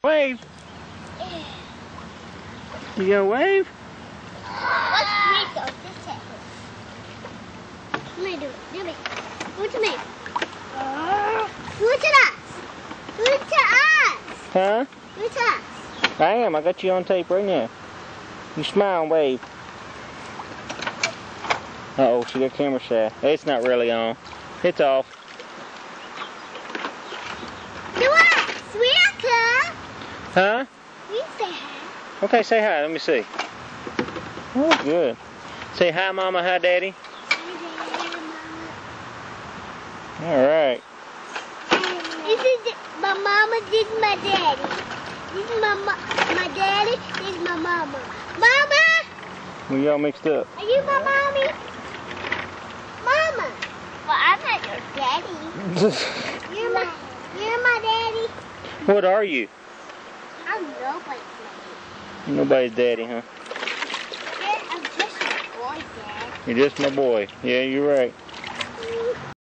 Wave. You gonna wave? What's Rico? This head. Let me do it. Do me. Do it to me. Do it to us. Do it to us. Huh? Do it to us. I am. I got you on tape right now. You smile and wave. Uh-oh, she got camera shy. It's not really on. It's off. Do us. Rico. Huh? We say hi. Okay, say hi. Let me see. Oh, good. Say hi, Mama. Hi, Daddy. All right. This is my mama. This is my daddy. This is my daddy. This is my mama. Mama. We all mixed up. Are you my mommy? Mama. Well, I'm not your daddy. You're my daddy. What are you? I'm nobody's daddy. Nobody's daddy, huh? I'm just your boy, Dad. You're just my boy. Yeah, you're right.